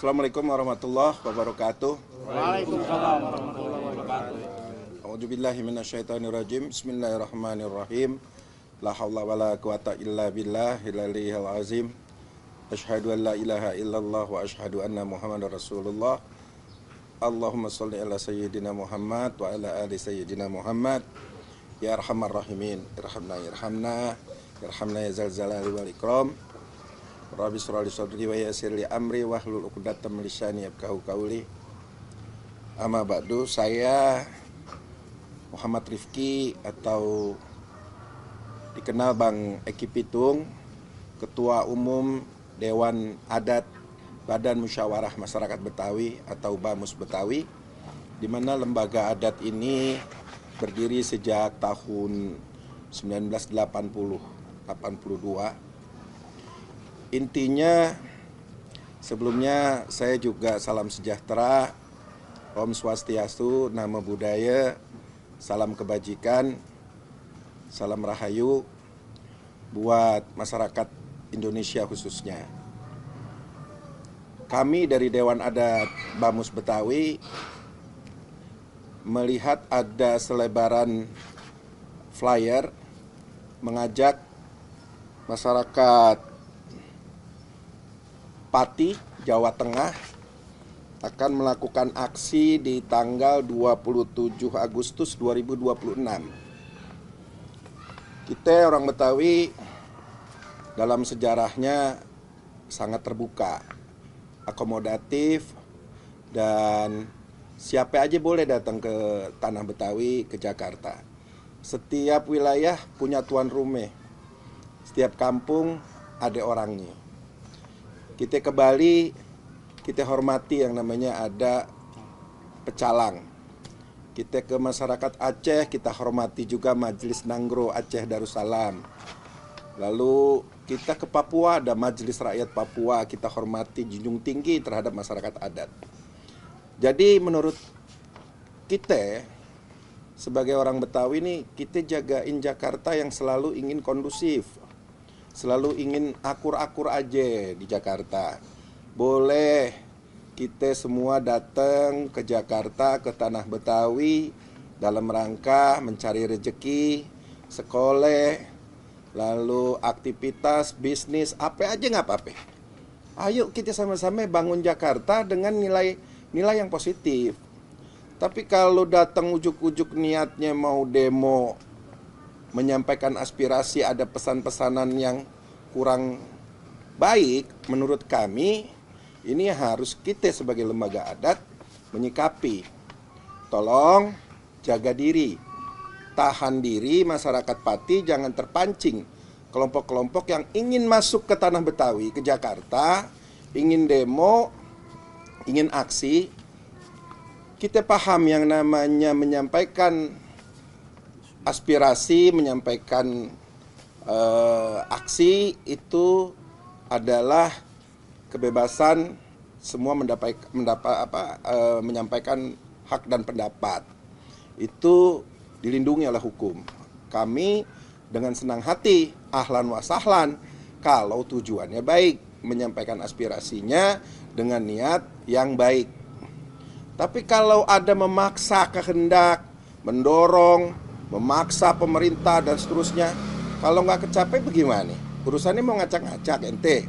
Assalamualaikum warahmatullahi wabarakatuh. Waalaikumsalam warahmatullahi wabarakatuh. A'udzubillahi minasyaitonirrajim. Bismillahirrahmanirrahim. La haula wala quwata illa billahil aliyyil azim. Asyhadu an la ilaha illallah wa asyhadu anna Muhammadar Rasulullah. Allahumma shalli ala sayyidina Muhammad wa ala ali sayyidina Muhammad. Ya arhamar rahimin, irhamna ya zal jalali wal ikram. Rabbi shrah li sadri wa yassir li amri wahlul 'uqdatam min lisani yafqahu qawli. Amma ba'du, saya Muhammad Rifki atau dikenal Bang Eki Pitung, Ketua Umum Dewan Adat Badan Musyawarah Masyarakat Betawi atau BAMUS Betawi, di mana lembaga adat ini berdiri sejak tahun 1982. Intinya, sebelumnya saya juga salam sejahtera, Om Swastiastu, Namo Buddhaya, salam kebajikan, salam rahayu buat masyarakat Indonesia khususnya. Kami dari Dewan Adat BAMUS Betawi melihat ada selebaran flyer mengajak masyarakat Pati, Jawa Tengah akan melakukan aksi di tanggal 27 Agustus 2026. Kita orang Betawi dalam sejarahnya sangat terbuka, akomodatif, dan siapa aja boleh datang ke tanah Betawi, ke Jakarta. Setiap wilayah punya tuan rumah, setiap kampung ada orangnya. Kita ke Bali, kita hormati yang namanya ada pecalang. Kita ke masyarakat Aceh, kita hormati juga Majelis Nanggro Aceh Darussalam. Lalu kita ke Papua, ada Majelis Rakyat Papua, kita hormati, junjung tinggi terhadap masyarakat adat. Jadi menurut kita sebagai orang Betawi nih, kita jagain Jakarta yang selalu ingin kondusif, selalu ingin akur-akur aja di Jakarta. Boleh kita semua datang ke Jakarta, ke tanah Betawi dalam rangka mencari rezeki, sekolah, lalu aktivitas, bisnis, apa aja nggak apa-apa. Ayo kita sama-sama bangun Jakarta dengan nilai yang positif. Tapi kalau datang ujuk-ujuk niatnya mau demo, menyampaikan aspirasi, ada pesan-pesanan yang kurang baik, menurut kami ini harus kita sebagai lembaga adat menyikapi. Tolong jaga diri, tahan diri masyarakat Pati, jangan terpancing kelompok-kelompok yang ingin masuk ke tanah Betawi, ke Jakarta, ingin demo, ingin aksi. Kita paham yang namanya menyampaikan aspirasi, menyampaikan aksi itu adalah kebebasan semua menyampaikan hak dan pendapat. Itu dilindungi oleh hukum. Kami dengan senang hati, ahlan wa sahlan, kalau tujuannya baik, menyampaikan aspirasinya dengan niat yang baik. Tapi kalau ada memaksa kehendak, mendorong, memaksa pemerintah dan seterusnya, kalau nggak kecapai bagaimana? Urusannya mau ngacak-ngacak ente.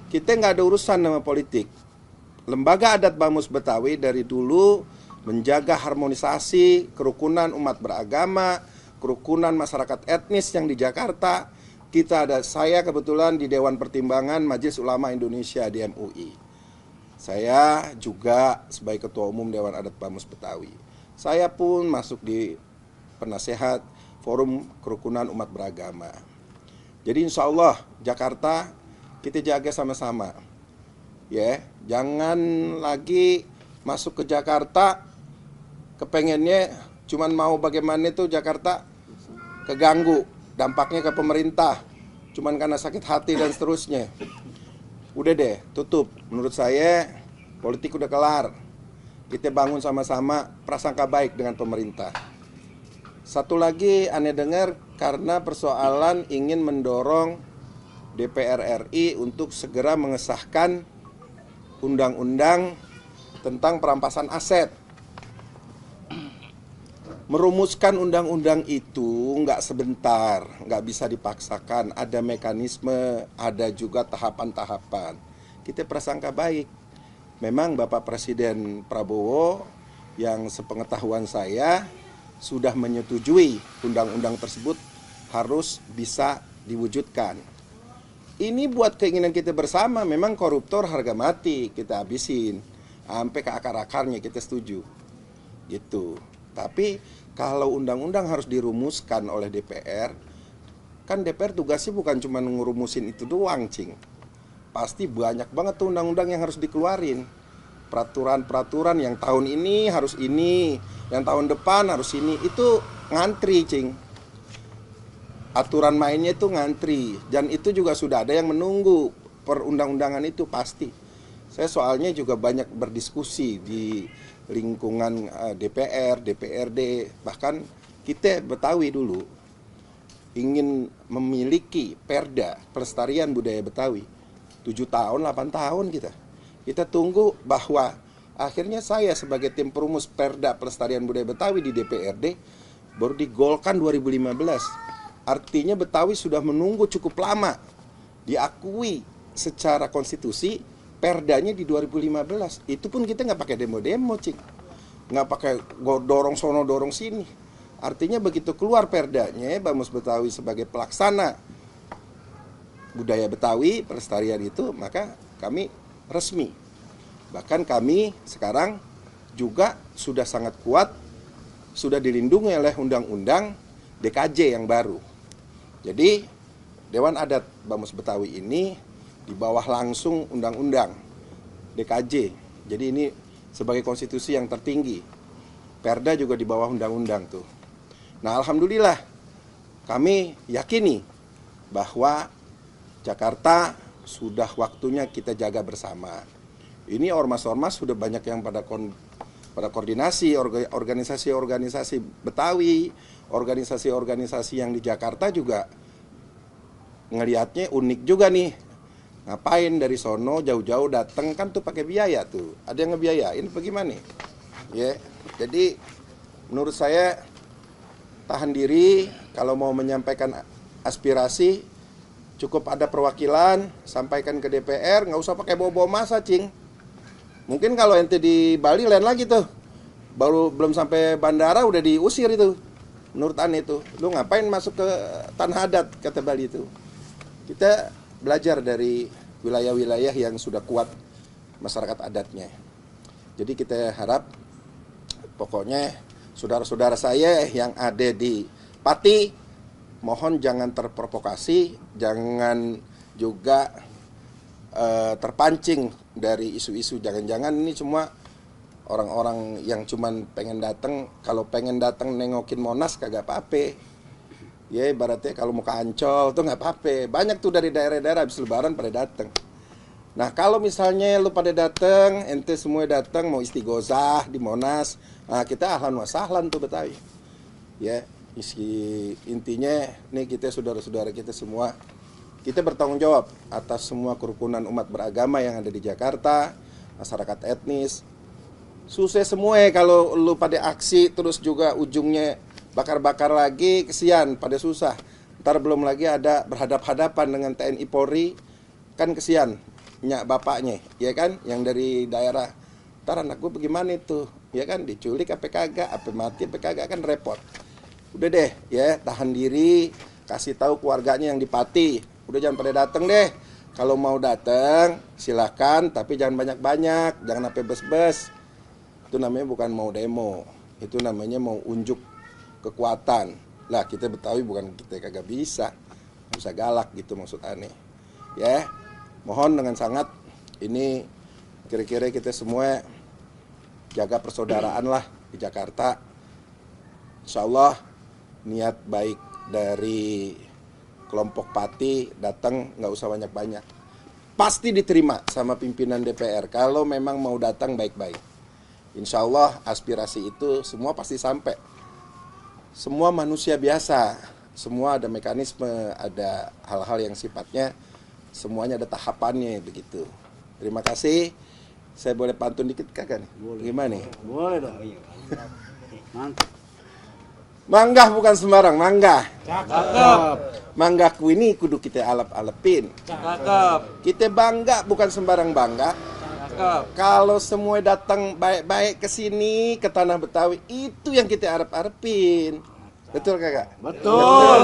Kita nggak ada urusan sama politik. Lembaga adat BAMUS Betawi dari dulu menjaga harmonisasi, kerukunan umat beragama, kerukunan masyarakat etnis yang di Jakarta. Saya kebetulan di Dewan Pertimbangan Majelis Ulama Indonesia di MUI. Saya juga sebagai Ketua Umum Dewan Adat BAMUS Betawi. Saya pun masuk di penasehat Forum Kerukunan Umat Beragama. Jadi insya Allah Jakarta kita jaga sama-sama. Ya, jangan lagi masuk ke Jakarta kepengennya cuman mau bagaimana itu Jakarta keganggu, dampaknya ke pemerintah, cuman karena sakit hati dan seterusnya. Udah deh, tutup. Menurut saya politik udah kelar. Kita bangun sama-sama prasangka baik dengan pemerintah. Satu lagi aneh dengar karena persoalan ingin mendorong DPR RI untuk segera mengesahkan undang-undang tentang perampasan aset. Merumuskan undang-undang itu nggak sebentar, nggak bisa dipaksakan. Ada mekanisme, ada juga tahapan-tahapan. Kita prasangka baik. Memang Bapak Presiden Prabowo yang sepengetahuan saya sudah menyetujui undang-undang tersebut harus bisa diwujudkan. Ini buat keinginan kita bersama, memang koruptor harga mati kita habisin. Sampai ke akar-akarnya kita setuju. Gitu. Tapi kalau undang-undang harus dirumuskan oleh DPR, kan DPR tugasnya bukan cuma ngurumusin itu doang, Cing. Pasti banyak banget tuh undang-undang yang harus dikeluarin. Peraturan-peraturan yang tahun ini harus ini, yang tahun depan harus ini. Itu ngantri, Cing. Aturan mainnya itu ngantri, dan itu juga sudah ada yang menunggu perundang-undangan itu pasti. Saya soalnya juga banyak berdiskusi di lingkungan DPR, DPRD, bahkan kita Betawi dulu ingin memiliki Perda Pelestarian Budaya Betawi. 7 tahun, 8 tahun kita tunggu, bahwa akhirnya saya sebagai tim perumus Perda Pelestarian Budaya Betawi di DPRD baru digolkan 2015. Artinya Betawi sudah menunggu cukup lama diakui secara konstitusi perdanya di 2015. Itu pun kita nggak pakai demo-demo, Cik. Nggak pakai dorong sono dorong sini. Artinya begitu keluar perdanya, Bamus Betawi sebagai pelaksana budaya Betawi, pelestarian itu, maka kami resmi. Bahkan kami sekarang juga sudah sangat kuat, sudah dilindungi oleh undang-undang DKJ yang baru. Jadi Dewan Adat Bamus Betawi ini di bawah langsung undang-undang DKJ. Jadi ini sebagai konstitusi yang tertinggi. Perda juga di bawah undang-undang tuh. Nah, alhamdulillah kami yakini bahwa Jakarta sudah waktunya kita jaga bersama. Ini ormas-ormas sudah banyak yang pada koordinasi, organisasi-organisasi Betawi, organisasi-organisasi yang di Jakarta juga ngelihatnya unik juga nih. Ngapain dari sono jauh-jauh datang, kan tuh pakai biaya tuh. Ada yang ngebiayain bagaimana? Ya, jadi menurut saya tahan diri kalau mau menyampaikan aspirasi, cukup ada perwakilan, sampaikan ke DPR, nggak usah pakai bawa-bawa masa, Cing. Mungkin kalau ente di Bali lain lagi tuh, baru belum sampai bandara udah diusir itu. Menurut Ane itu, lu ngapain masuk ke tanah adat, kata Bali itu. Kita belajar dari wilayah-wilayah yang sudah kuat masyarakat adatnya. Jadi kita harap pokoknya saudara-saudara saya yang ada di Pati, mohon jangan terprovokasi, jangan juga terpancing dari isu-isu. Jangan-jangan ini semua orang-orang yang cuman pengen datang, kalau pengen datang nengokin Monas kagak apa-apa. Ya ibaratnya kalau mau ke Ancol tuh nggak apa-apa. Banyak tuh dari daerah-daerah habis lebaran pada datang. Nah kalau misalnya lu pada datang, ente semua datang mau istighosah di Monas, nah kita ahlan wa sahlan tuh Betawi. Ya, intinya nih kita saudara-saudara kita semua, kita bertanggung jawab atas semua kerukunan umat beragama yang ada di Jakarta, masyarakat etnis. Susah semua kalau lu pada aksi terus juga ujungnya bakar-bakar lagi, kesian, pada susah. Ntar belum lagi ada berhadap-hadapan dengan TNI Polri, kan kesian nyak bapaknya, ya kan, yang dari daerah. Ntar anak gue bagaimana itu, ya kan, diculik apa kagak, apa mati apa kagak, kan repot. Udah deh, ya tahan diri, kasih tahu keluarganya yang di Pati, udah jangan pada dateng deh. Kalau mau dateng silakan, tapi jangan banyak-banyak, jangan sampai bes-bes. Itu namanya bukan mau demo, itu namanya mau unjuk kekuatan. Lah kita Betawi bukan kita kagak bisa galak gitu maksud aneh. Ya, mohon dengan sangat ini kira-kira kita semua jaga persaudaraan lah di Jakarta. Insya Allah niat baik dari kelompok Pati datang nggak usah banyak-banyak. Pasti diterima sama pimpinan DPR kalau memang mau datang baik-baik. Insya Allah aspirasi itu semua pasti sampai. Semua manusia biasa, semua ada mekanisme, ada hal-hal yang sifatnya semuanya ada tahapannya begitu. Terima kasih. Saya boleh pantun dikit kakak nih? Boleh. Gimana nih? Boleh dong. Mantap. Manggah bukan sembarang manggah. Cakep. Manggaku ini kudu kita alep-alepin. Cakep. Kita bangga bukan sembarang bangga. Cakep. Kalau semua datang baik-baik ke sini, ke tanah Betawi, itu yang kita arep-arepin. Betul kakak? Betul.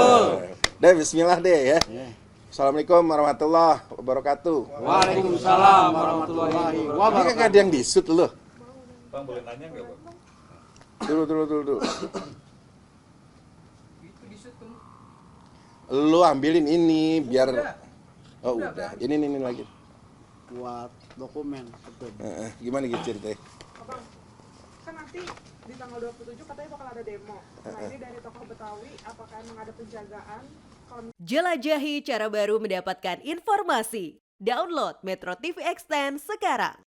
Deh, bismillah deh ya. Ya. Assalamualaikum warahmatullahi wabarakatuh. Waalaikumsalam warahmatullahi Ini wabarakatuh. kakak ada yang disut loh. Bang boleh nanya nggak bang? Dulu. Lu ambilin ini biar. Oh udah. Ini lagi. Buat dokumen. Betul. Gimana gitu ceritanya? Abang, kan nanti di tanggal 27 katanya bakal ada demo. Nah ini dari tokoh Betawi, apakah emang ada penjagaan? Kalau Jelajahi cara baru mendapatkan informasi. Download Metro TV Extend sekarang.